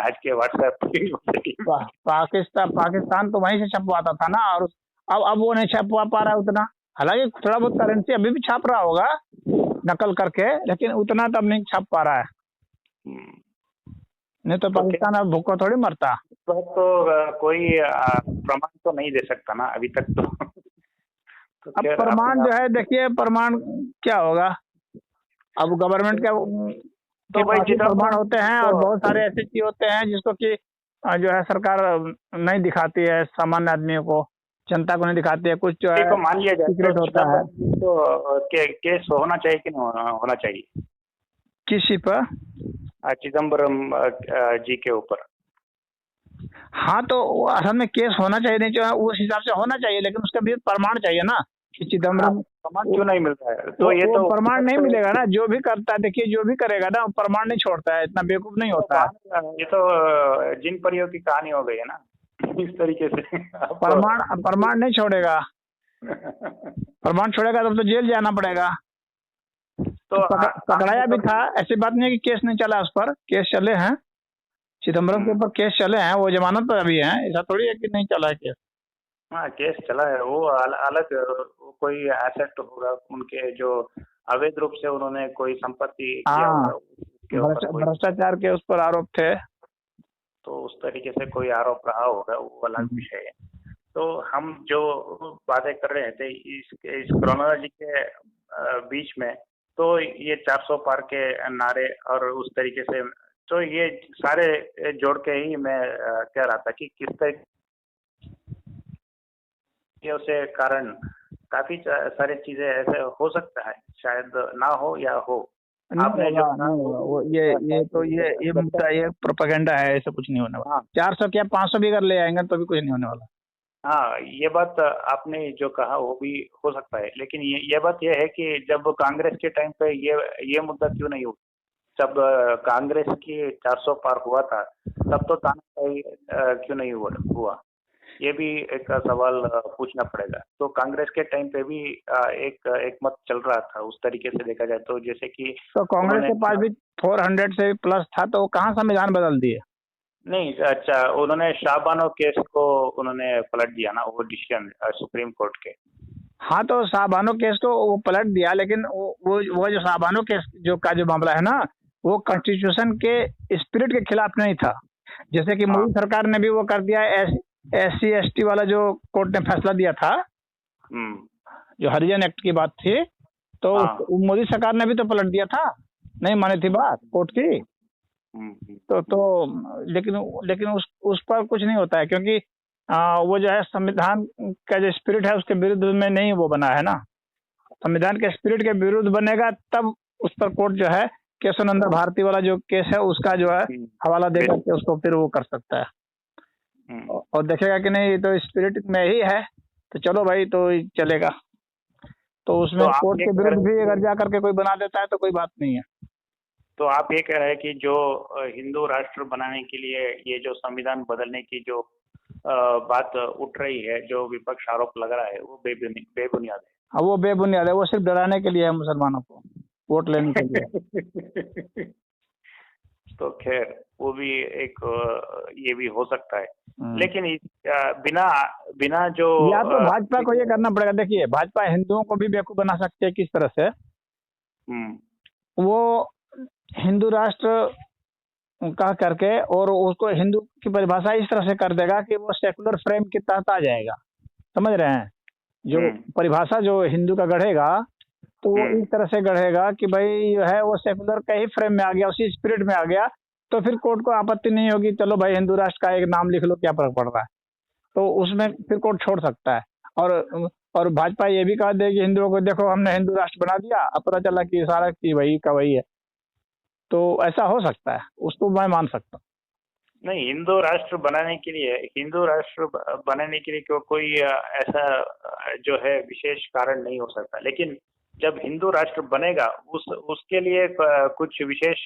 आज के व्हाट्सएप पाकिस्तान तो वहीं से छपवाता था ना, और अब वो नहीं छपवा पा रहा है उतना। हालांकि थोड़ा बहुत करेंसी अभी भी छाप रहा होगा नकल करके, लेकिन उतना तो अब नहीं छाप पा रहा है। नहीं तो पाकिस्तान अब भूखा थोड़ी मरता। तो कोई प्रमाण तो नहीं दे सकता ना अभी तक तो। अब प्रमाण जो है, देखिए प्रमाण क्या होगा, अब गवर्नमेंट के प्रमाण होते हैं और बहुत सारे ऐसे चीज होते हैं जिसको कि जो है सरकार नहीं दिखाती है, सामान्य आदमी को, जनता को नहीं दिखाती है। कुछ जो है तो मान लिया जाए सीक्रेट होता है। तो केस होना चाहिए कि नहीं होना चाहिए किसी पर? चिदम्बरम जी के ऊपर। हाँ, तो असल में केस होना चाहिए, नहीं चाहिए उस हिसाब से होना चाहिए, लेकिन उसका भी प्रमाण चाहिए ना कि चिदम्बरम। प्रमाण क्यों नहीं मिलता है? तो ये तो प्रमाण नहीं मिलेगा ना, जो भी करता है, देखिए जो भी करेगा ना प्रमाण नहीं छोड़ता है, इतना बेवकूफ नहीं होता है। ये तो जिन परियों की कहानी हो गई है ना इस तरीके से। प्रमाण नहीं छोड़ेगा। प्रमाण छोड़ेगा तब तो जेल जाना पड़ेगा। तो पकड़ाया भी था, ऐसी बात नहीं है कि केस नहीं चला, उस पर केस चले हैं, चिदम्बरम के ऊपर केस चले हैं, वो जमानत पर अभी है, ऐसा थोड़ी है कि नहीं चला है केस। हाँ, केस चला है, वो अलग कोई एसेट होगा उनके जो अवैध रूप से उन्होंने कोई संपत्ति किया होगा, भ्रष्टाचार के उस पर आरोप थे, तो उस तरीके से कोई आरोप रहा होगा, वो अलग विषय है। तो हम जो बातें कर रहे थे इस क्रोनोलॉजी के बीच में, तो ये 400 पार के नारे और उस तरीके से, तो ये सारे जोड़ के ही मैं कह रहा था कि किस तरीके से कारण काफी सारी चीजें ऐसे हो सकता है, शायद ना हो या हो। आपने जो वो ये मुद्दा, ये प्रोपेगेंडा है, ऐसा कुछ नहीं होने वाला। 400 क्या 500 भी अगर ले आएंगे तो भी कुछ नहीं होने वाला। हाँ, ये बात आपने जो कहा वो भी हो सकता है, लेकिन ये बात ये है कि जब कांग्रेस के टाइम पे ये मुद्दा क्यों नहीं हुआ? जब कांग्रेस की 400 पार हुआ था तब तो तानाशाही क्यों नहीं हुआ? ये भी एक सवाल पूछना पड़ेगा। तो कांग्रेस के टाइम पे भी एक मत चल रहा था उस तरीके से देखा जाए तो, जैसे कि तो कांग्रेस के पास भी 400 से प्लस था, तो कहाँ संविधान बदल दिए? नहीं, अच्छा, उन्होंने शाहबानो केस को उन्होंने पलट दिया ना, वो डिसीजन सुप्रीम कोर्ट के। हाँ, तो शाहबानो केस को वो पलट दिया, लेकिन वो जो शाहबानो केस जो मामला है ना, वो कॉन्स्टिट्यूशन के स्पिरिट के खिलाफ नहीं था। जैसे कि मोदी सरकार ने भी वो कर दिया, SC/ST वाला जो कोर्ट ने फैसला दिया था, जो हरिजन एक्ट की बात थी, तो मोदी सरकार ने भी तो पलट दिया था, नहीं मानी थी बात कोर्ट की। तो लेकिन उस पर कुछ नहीं होता है, क्योंकि वो जो है संविधान का जो स्पिरिट है उसके विरुद्ध में नहीं वो बना है ना। संविधान के स्पिरिट के विरुद्ध बनेगा तब उस पर कोर्ट जो है केशवानंद भारती वाला जो केस है उसका जो है हवाला देकर के उसको फिर वो कर सकता है, और देखेगा कि नहीं तो स्पिरिट में ही है, तो चलो भाई तो चलेगा। तो उसमें कोर्ट के विरुद्ध भी अगर जा करके कोई बना देता है तो कोई बात नहीं है। तो आप ये कह रहे हैं कि जो हिंदू राष्ट्र बनाने के लिए ये जो संविधान बदलने की जो बात उठ रही है, जो विपक्ष आरोप लगा रहा है, वो बेबुनियाद है? हाँ, वो बेबुनियाद है, वो सिर्फ डराने के लिए है, मुसलमानों को वोट लेने के लिए। तो खैर वो भी एक ये भी हो सकता है, लेकिन बिना जो या तो भाजपा को ये करना पड़ेगा। देखिए, भाजपा हिंदुओं को भी बेवकूफ बना सकती है किस तरह से, वो हिंदू राष्ट्र कह करके और उसको हिंदू की परिभाषा इस तरह से कर देगा कि वो सेकुलर फ्रेम के तहत आ जाएगा। समझ रहे हैं? जो परिभाषा जो हिंदू का गढ़ेगा, तो वो इस तरह से गढ़ेगा कि भाई जो है वो सेकुलर का ही फ्रेम में आ गया, उसी स्पिरिट में आ गया, तो फिर कोर्ट को आपत्ति नहीं होगी, चलो भाई हिंदू राष्ट्र का एक नाम लिख लो, क्या फर्क पड़ रहा है, तो उसमें फिर कोर्ट छोड़ सकता है। और भाजपा ये भी कह दे कि हिंदुओं को देखो हमने हिंदू राष्ट्र बना दिया, अब पता चला कि सारा की वही का वही है, तो ऐसा हो सकता है, उसको मैं मान सकता हूँ। नहीं, हिंदू राष्ट्र बनाने के लिए कोई ऐसा जो है विशेष कारण नहीं हो सकता, लेकिन जब हिंदू राष्ट्र बनेगा उसके लिए कुछ विशेष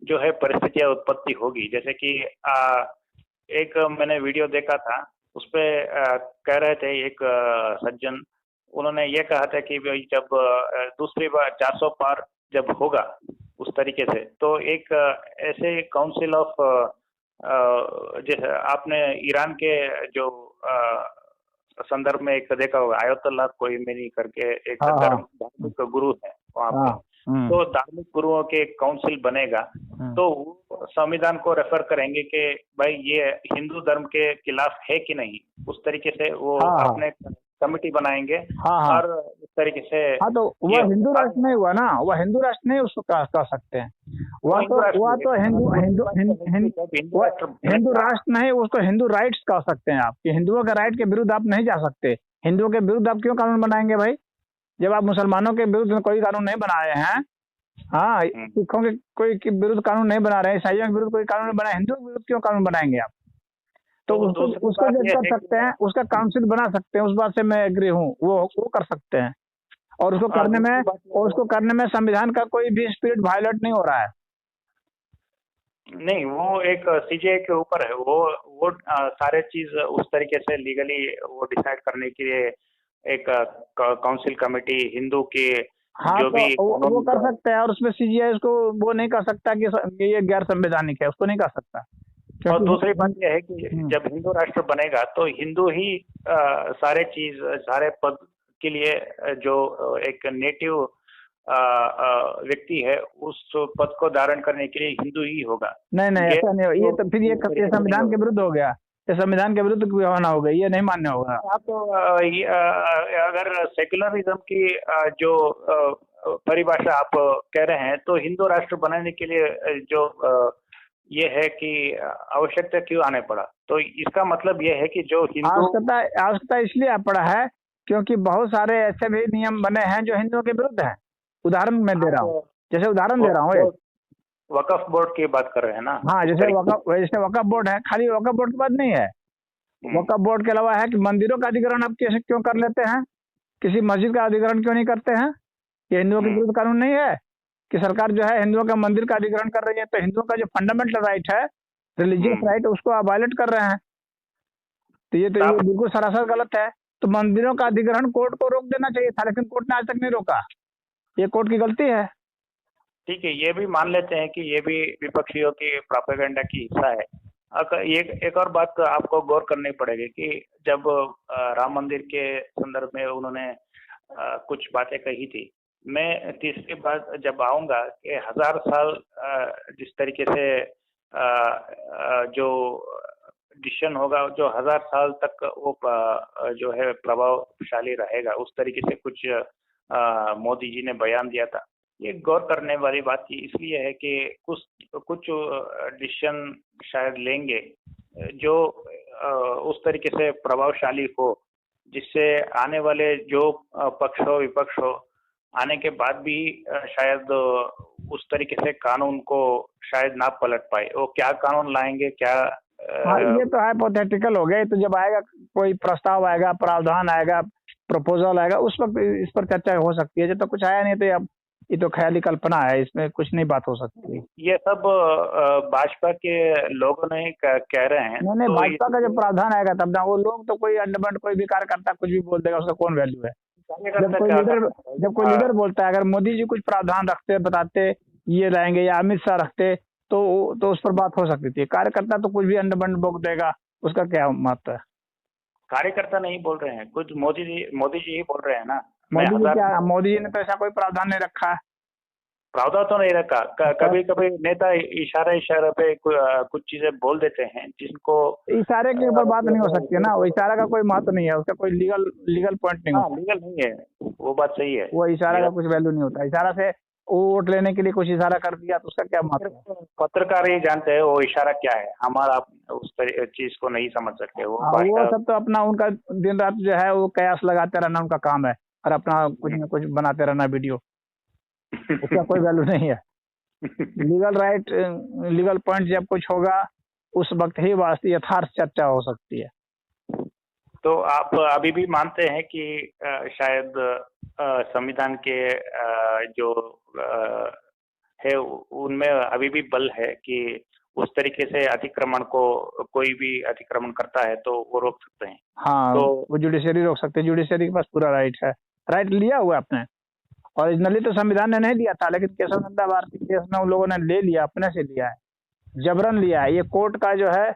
जो है परिस्थितियां उत्पत्ति होगी। जैसे कि एक मैंने वीडियो देखा था, उसपे कह रहे थे एक सज्जन, उन्होंने ये कहा था कि भाई जब दूसरी बार 400 पार जब होगा उस तरीके से, तो एक ऐसे काउंसिल ऑफ जैसे आपने ईरान के जो संदर्भ में एक देखा होगा, आयतुल्लाह खोमेनी करके एक धार्मिक गुरु है वहाँ पे। तो धार्मिक गुरुओं के काउंसिल बनेगा तो वो संविधान को रेफर करेंगे कि भाई ये हिंदू धर्म के खिलाफ है कि नहीं, उस तरीके से वो अपने कमेटी बनाएंगे। और इस तरीके से तो वह हिंदू राष्ट्र नहीं हुआ ना, वह हिंदू राष्ट्र नहीं उसको कह सकते हैं। वह तो हिंदू राष्ट्र नहीं, उसको हिंदू राइट्स कह सकते हैं आप, कि हिंदुओं के राइट के विरुद्ध आप नहीं जा सकते। हिंदुओं के विरुद्ध आप क्यों कानून बनाएंगे भाई, जब आप मुसलमानों के विरुद्ध कोई कानून नहीं बना रहे हैं। हाँ, सिखों के कोई विरुद्ध कानून नहीं बना रहे, ईसाइयों के विरुद्ध कोई कानून नहीं बनाए, हिंदुओं के विरुद्ध क्यों कानून बनाएंगे आप? तो उसको जज कर सकते हैं, उसका काउंसिल बना सकते हैं, उस बात से मैं एग्री हूँ, वो कर सकते हैं। और उसको करने में संविधान का कोई भी स्पिरिट वायलेट नहीं हो रहा है। नहीं, वो एक सीजेआई के ऊपर है, वो सारे चीज उस तरीके से लीगली वो डिसाइड करने के लिए एक काउंसिल कमेटी हिंदू के जो भी वो कर सकते हैं। और उसमें सीजीआई उसको वो नहीं कर सकता कि ये गैर संवैधानिक है, उसको नहीं कर सकता। और दूसरी बात यह है कि जब हिंदू राष्ट्र बनेगा तो हिंदू ही सारे पद के लिए जो एक नेटिव व्यक्ति है उस पद को धारण करने के लिए हिंदू ही होगा। नहीं ऐसा नहीं, ये तो फिर ये संविधान के विरुद्ध हो गया, ये संविधान के विरुद्ध होना होगा, ये नहीं मान्य होगा। आप तो अगर सेक्युलरिज्म की जो परिभाषा आप कह रहे हैं तो हिंदू राष्ट्र बनाने के लिए जो ये है कि आवश्यकता क्यों आने पड़ा, तो इसका मतलब ये है कि जो हिंदू आवश्यकता इसलिए पड़ा है क्योंकि बहुत सारे ऐसे भी नियम बने हैं जो हिंदुओं के विरुद्ध हैं। उदाहरण मैं दे रहा हूँ, जैसे उदाहरण दे रहा हूँ, वक्फ बोर्ड की बात कर रहे हैं ना। हाँ, जैसे वक्फ बोर्ड है, खाली वक्फ बोर्ड की बात नहीं है। वक्फ बोर्ड के अलावा है कि मंदिरों का अधिग्रहण आप कैसे क्यों कर लेते हैं, किसी मस्जिद का अधिग्रहण क्यों नहीं करते हैं? ये हिंदुओं के विरुद्ध कानून नहीं है कि सरकार जो है हिंदुओं का मंदिर का अधिग्रहण कर रही है। तो हिंदुओं का जो फंडामेंटल राइट है, रिलीजियस राइट, उसको आप वायलेट कर रहे हैं। तो ये बिल्कुल सरासर गलत है। तो मंदिरों का अधिग्रहण कोर्ट को रोक देना चाहिए था, लेकिन कोर्ट ने आज तक नहीं रोका। ये कोर्ट की गलती है। ठीक है, ये भी मान लेते हैं कि ये भी विपक्षियों की प्रोपेगेंडा की हिस्सा है। एक और बात आपको गौर करनी पड़ेगी कि जब राम मंदिर के संदर्भ में उन्होंने कुछ बातें कही थी, मैं तीसरी बात जब आऊंगा कि 1000 साल जिस तरीके से जो डिसीजन होगा, जो 1000 साल तक वो जो है प्रभावशाली रहेगा, उस तरीके से कुछ मोदी जी ने बयान दिया था। ये गौर करने वाली बात इसलिए है कि कुछ डिसीजन शायद लेंगे जो उस तरीके से प्रभावशाली हो, जिससे आने वाले जो पक्ष हो विपक्ष हो, आने के बाद भी शायद उस तरीके से कानून को शायद ना पलट पाए। वो क्या कानून लाएंगे, क्या ये तो हाइपोथेटिकल हो गया। तो जब आएगा कोई प्रस्ताव आएगा, प्रावधान आएगा, प्रपोजल आएगा, उस वक्त इस पर चर्चा हो सकती है। जब तक कुछ आया नहीं तो अब ये तो ख्याली कल्पना है, इसमें कुछ नहीं बात हो सकती। ये सब भाजपा के लोगों ने कह रहे हैं। नहीं, तो भाजपा का जब प्रावधान आएगा तब ना, वो लोग तो कोई अंडरबंड कोई भी कार्यकर्ता कुछ भी बोल देगा, उसका कौन वैल्यू है? जब कोई लीडर बोलता है, अगर मोदी जी कुछ प्रावधान रखते, बताते ये लाएंगे, या अमित शाह रखते तो उस पर बात हो सकती थी। कार्यकर्ता तो कुछ भी अंडरबंड बोल देगा, उसका क्या महत्व है? कार्यकर्ता नहीं बोल रहे हैं, कुछ मोदी जी ही बोल रहे हैं ना। मोदी जी ने तो ऐसा कोई प्रावधान नहीं रखा है। प्रावधान तो नहीं रखा। कभी कभी नेता इशारे पे कुछ चीजें बोल देते हैं जिनको इशारे के ऊपर बात नहीं हो सकती है ना। वो इशारा का कोई महत्व नहीं है, उसका कोई लीगल पॉइंट नहीं होता। लीगल नहीं है, वो बात सही है। वो इशारा का कुछ वैल्यू नहीं होता। इशारा से वोट लेने के लिए कुछ इशारा कर दिया तो उसका क्या महत्व? पत्रकार ही जानते हैं वो इशारा क्या है, हमारा उस चीज को नहीं समझ सकते। वो सब तो अपना उनका दिन रात जो है वो कयास लगाते रहना उनका काम है, और अपना कुछ न कुछ बनाते रहना वीडियो, उसका कोई वैल्यू नहीं है। लीगल राइट, लीगल पॉइंट जब कुछ होगा उस वक्त ही वास्तव यथार्थ चर्चा हो सकती है। तो आप अभी भी मानते हैं कि शायद संविधान के जो है उनमें अभी भी बल है कि उस तरीके से अतिक्रमण को कोई भी अतिक्रमण करता है तो वो रोक सकते हैं? हाँ, तो वो जुडिशरी रोक सकते हैं। जुडिशरी के पास पूरा राइट है, राइट लिया हुआ है आपने। ओरिजिनली तो संविधान ने नहीं दिया था, लेकिन केशव नंदा भारती केस में उन लोगों ने ले लिया, अपने से लिया है। जबरन लिया है, ये कोर्ट का जो है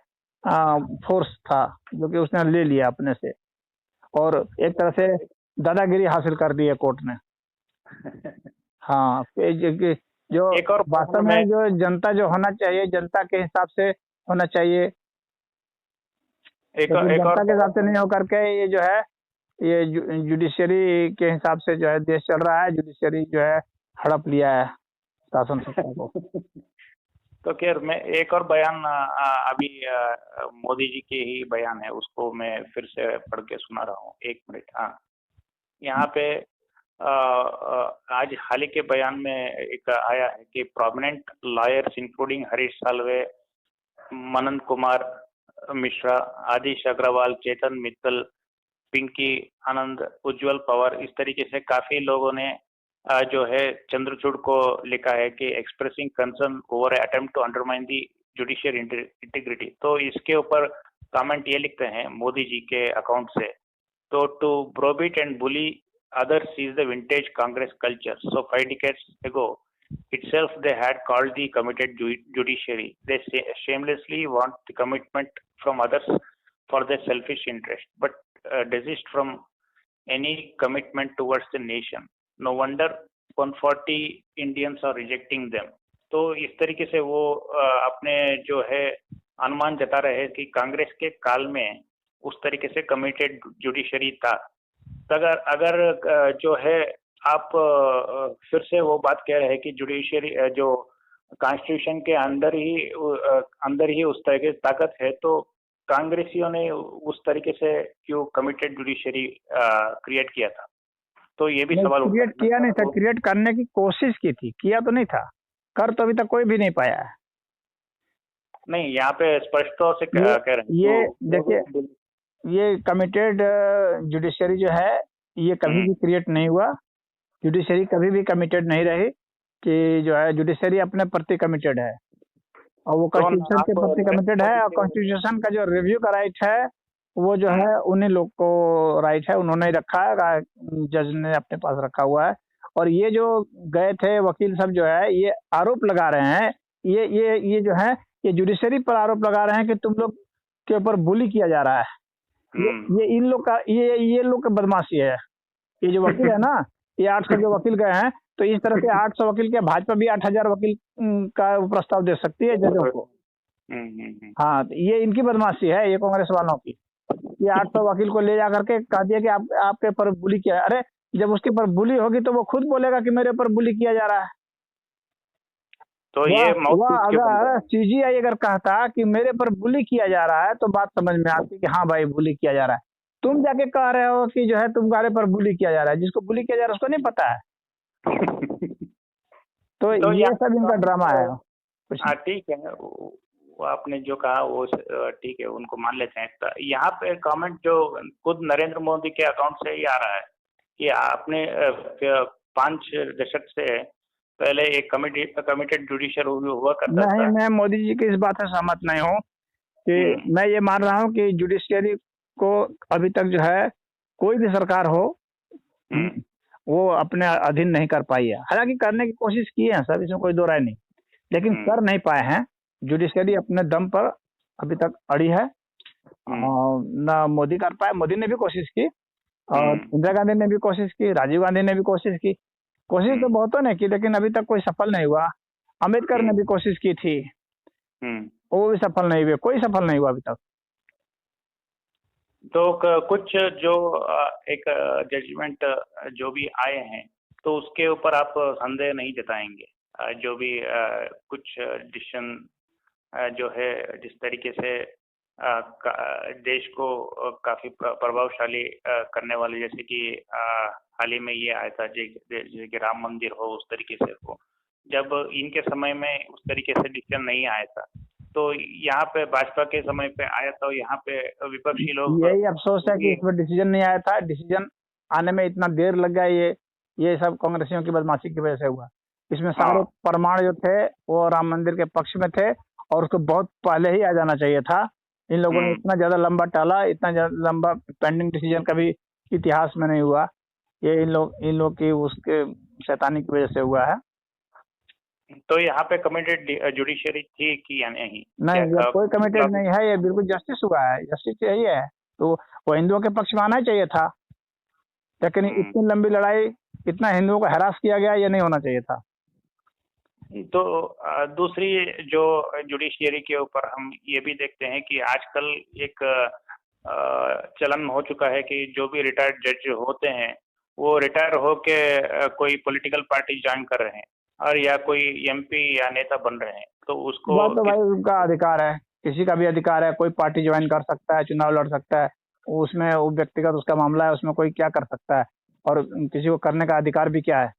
फोर्स था जो कि उसने ले लिया अपने से, और एक तरह से दादागिरी हासिल कर दी है कोर्ट ने। हाँ, जो एक और वास्तव में जो जनता जो होना चाहिए, जनता के हिसाब से होना चाहिए, जनता के हिसाब से नहीं होकर के ये जो है ये जुडिशरी के हिसाब से जो है देश चल रहा है। जुडिशरी जो है हड़प लिया है शासन सत्ता को। तो खैर मैं एक और बयान अभी मोदी जी के ही बयान है, उसको मैं फिर से पढ़ के सुना रहा हूँ। 1 मिनट। हाँ, यहाँ पे आज हाल ही के बयान में एक आया है कि prominent lawyers including Harish Salve, Manan Kumar Mishra, Adish Agarwal, Chetan Mittal, Pinky Anand, Ujjwal Pawar, इस तरीके से काफी लोगों ने जो है चंद्रचूड़ को लिखा है कि expressing concern over attempt to undermine the judicial integrity. तो इसके ऊपर कमेंट ये लिखते हैं मोदी जी के अकाउंट से, तो to browbeat and bully others is the vintage Congress culture. So 5 decades ago itself they had called the committed judiciary. They shamelessly want the commitment from others for their selfish interest, but desist from any commitment towards the nation. No wonder 140 Indians are rejecting them. तो इस तरीके से वो अपने जो है अनुमान जता रहे हैं कि कांग्रेस के काल में उस तरीके से कमिटेड जुडिशरी था। अगर जो है आप फिर से वो बात कह रहे हैं कि जुडिशरी जो कॉन्स्टिट्यूशन के अंदर ही उस तरह की ताकत है, तो कांग्रेसियों ने उस तरीके से क्यों कमिटेड जुडिशरी क्रिएट किया था? तो ये भी सवाल क्रिएट किया नहीं था, क्रिएट करने की कोशिश की थी, किया तो नहीं था, कर तो अभी तक कोई भी नहीं पाया है। नहीं, यहाँ पे स्पष्ट तौर से कह रहे हैं। ये देखिए, ये कमिटेड जुडिशरी जो है ये कभी भी क्रिएट नहीं हुआ। जुडिशरी कभी भी कमिटेड नहीं रही कि जो है जुडिशरी अपने प्रति कमिटेड है, और वो कॉन्स्टिट्यूशन के प्रति कमिटेड है, और कॉन्स्टिट्यूशन का जो रिव्यू का राइट है वो जो है उन्हीं लोग को राइट है, उन्होंने ही रखा है, जज ने अपने पास रखा हुआ है। और ये जो गए थे वकील सब जो है ये आरोप लगा रहे हैं, ये जो है ये जुडिशरी पर आरोप लगा रहे हैं कि तुम लोग के ऊपर बुली किया जा रहा है। ये इन लोग का ये लोग का बदमाशी है। ये जो वकील है ना, ये 800 जो वकील गए हैं, तो इस तरह से 800 वकील के भाजपा भी 8000 वकील का प्रस्ताव दे सकती है जजों को। हाँ, तो ये इनकी बदमाशी है, ये कांग्रेस वालों की। ये 800 वकील को ले जाकर के कह दिया कि आपके ऊपर बुली किया है। अरे जब उसके ऊपर बुली होगी तो वो खुद बोलेगा कि मेरे ऊपर बुली किया जा रहा है। तो ये अगर सीजीआई अगर कहता कि मेरे पर बुली किया जा रहा है तो बात समझ में आती कि हाँ भाई बुली किया जा रहा है। तुम जाके कह रहे हो कि जो है तुम्हारे पर बुली किया जा रहा है, जिसको बुली किया जा रहा है उसको नहीं पता है। तो ये सब इनका ड्रामा है। ठीक है, वो आपने जो कहा वो ठीक है, उनको मान लेते हैं। तो यहाँ पे कमेंट जो खुद नरेंद्र मोदी के अकाउंट से ही आ रहा है कि आपने 5 दशक से पहले एक कमिटेड जुडिशियल हुआ करता था। नहीं, मैं मोदी जी की इस बात से सहमत नहीं हूँ कि मैं ये मान रहा हूँ कि जुडिशियरी को अभी तक जो है कोई भी सरकार हो वो अपने अधीन नहीं कर पाई है। हालांकि करने की कोशिश की है सब, इसमें कोई दो राय नहीं, लेकिन कर नहीं पाए हैं। जुडिशियरी अपने दम पर अभी तक अड़ी है, ना मोदी कर पाए। मोदी ने भी कोशिश की, और इंदिरा गांधी ने भी कोशिश की, राजीव गांधी ने भी कोशिश की। कोशिश तो बहुतों ने की, लेकिन अभी तक कोई सफल नहीं हुआ। अम्बेडकर ने भी कोशिश की थी, वो भी सफल नहीं हुए, कोई सफल नहीं हुआ अभी तक। तो कुछ जो एक जजमेंट जो भी आए हैं, तो उसके ऊपर आप संदेह नहीं जताएंगे? जो भी कुछ डिसीजन जो है जिस तरीके से देश को काफी प्रभावशाली करने वाले, जैसे कि हाल ही में ये आया था जैसे कि राम मंदिर हो, उस तरीके से हो, जब इनके समय में उस तरीके से डिसीजन नहीं आया था, तो यहाँ पे भाजपा के समय पे आया था। यहाँ पे विपक्षी लोग, यही अफसोस है कि इसमें डिसीजन नहीं आया था। डिसीजन आने में इतना देर लग गया, ये सब कांग्रेसियों की बदमाशी की वजह से हुआ। इसमें सारे प्रमाण जो थे वो राम मंदिर के पक्ष में थे, और उसको बहुत पहले ही आ जाना चाहिए था। इन लोगों ने इतना ज्यादा लंबा टाला, इतना लंबा पेंडिंग डिसीजन कभी इतिहास में नहीं हुआ। ये इन लोग की उसके शैतानी की वजह से हुआ है। तो यहाँ पे कमिटेड जुडिशरी थी कि या नहीं? नहीं, ये कोई कमिटेड नहीं है, ये बिल्कुल जस्टिस हुआ है, जस्टिस यही है। तो वो हिंदुओं के पक्ष में आना चाहिए था, लेकिन इतनी लंबी लड़ाई, इतना हिंदुओं को हरास किया गया, ये नहीं होना चाहिए था। तो दूसरी जो जुडिशियरी के ऊपर हम ये भी देखते हैं कि आजकल एक चलन हो चुका है कि जो भी रिटायर्ड जज होते हैं वो रिटायर होके कोई पॉलिटिकल पार्टी ज्वाइन कर रहे हैं और या कोई एमपी या नेता बन रहे हैं, तो उसको बात तो भाई उनका अधिकार है, किसी का भी अधिकार है, कोई पार्टी ज्वाइन कर सकता है, चुनाव लड़ सकता है, उसमें वो व्यक्तिगत उसका मामला है, उसमें कोई क्या कर सकता है, और किसी को करने का अधिकार भी क्या है,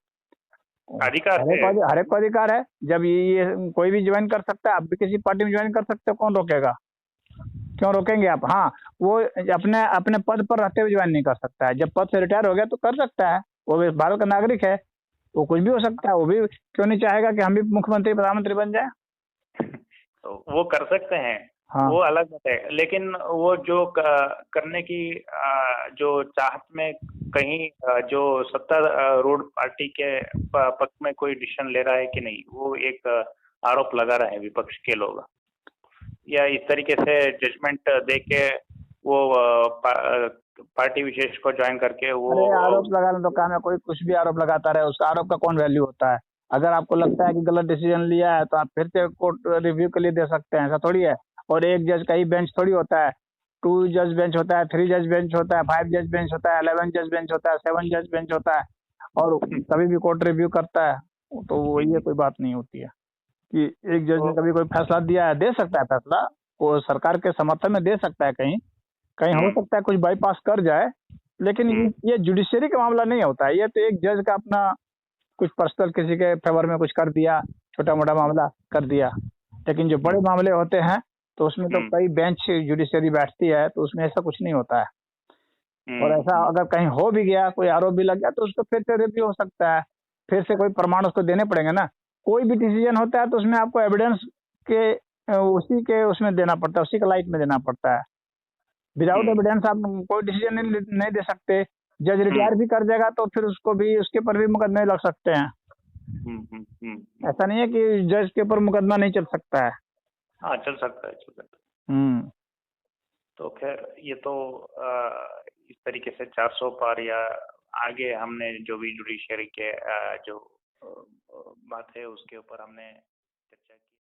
अधिकार हर एक को अधिकार है। जब ये कोई भी ज्वाइन कर सकता है, आप भी किसी पार्टी में ज्वाइन कर सकते हो, कौन रोकेगा, क्यों रोकेंगे आप? हाँ, वो अपने अपने पद पर रहते हुए ज्वाइन नहीं कर सकता है, जब पद से रिटायर हो गया तो कर सकता है, वो भी भारत का नागरिक है, वो कुछ भी हो सकता है, वो भी क्यों नहीं चाहेगा कि हम भी मुख्यमंत्री प्रधानमंत्री बन जाए? तो वो कर सकते हैं। हाँ। वो अलग बात है, लेकिन वो जो करने की जो चाहत में कहीं जो सत्तारूढ़ पार्टी के पक्ष में कोई डिसीजन ले रहा है कि नहीं, वो एक आरोप लगा रहे हैं विपक्ष के लोग, या इस तरीके से जजमेंट दे के वो पार्टी विशेष को ज्वाइन करके वो। अरे आरोप लगाना तो काम है, कोई कुछ भी आरोप लगाता रहे, उसका आरोप का कौन वैल्यू होता है? अगर आपको लगता है कि गलत डिसीजन लिया है तो आप फिर से कोर्ट रिव्यू के लिए दे सकते हैं, ऐसा थोड़ी है। और एक जज का ही बेंच थोड़ी होता है, 2 जज बेंच होता है, 3 जज बेंच होता है, 5 जज बेंच होता है, 11 जज बेंच होता है, 7 जज बेंच होता है, और कभी भी कोर्ट रिव्यू करता है। तो वो ये कोई बात नहीं होती है कि एक जज ने कभी कोई फैसला दिया है, दे सकता है फैसला, वो सरकार के समर्थन में दे सकता है, कहीं कहीं हो सकता है कुछ बाईपास कर जाए, लेकिन ये जुडिशरी का मामला नहीं होता है। ये तो एक जज का अपना कुछ पर्सनल किसी के फेवर में कुछ कर दिया, छोटा मोटा मामला कर दिया, लेकिन जो बड़े मामले होते हैं तो उसमें तो कई बेंच जुडिशरी बैठती है, तो उसमें ऐसा कुछ नहीं होता है। और ऐसा अगर कहीं हो भी गया, कोई आरोप भी लग गया, तो उसको फिर से रिव्यू हो सकता है, फिर से कोई प्रमाण उसको देने पड़ेंगे ना। कोई भी डिसीजन होता है तो उसमें आपको एविडेंस के उसी के उसमें देना पड़ता है, उसी के लाइट में देना पड़ता है। विदाउट एविडेंस आप कोई डिसीजन नहीं दे सकते। जज रिटायर भी कर जाएगा तो फिर उसको भी, उसके ऊपर भी मुकदमे लग सकते हैं। ऐसा नहीं है कि जज के ऊपर मुकदमा नहीं चल सकता है। हाँ, चल सकता है। तो खैर ये तो इस तरीके से 400 पार या आगे हमने जो भी जुडिशरी के जो बात है उसके ऊपर हमने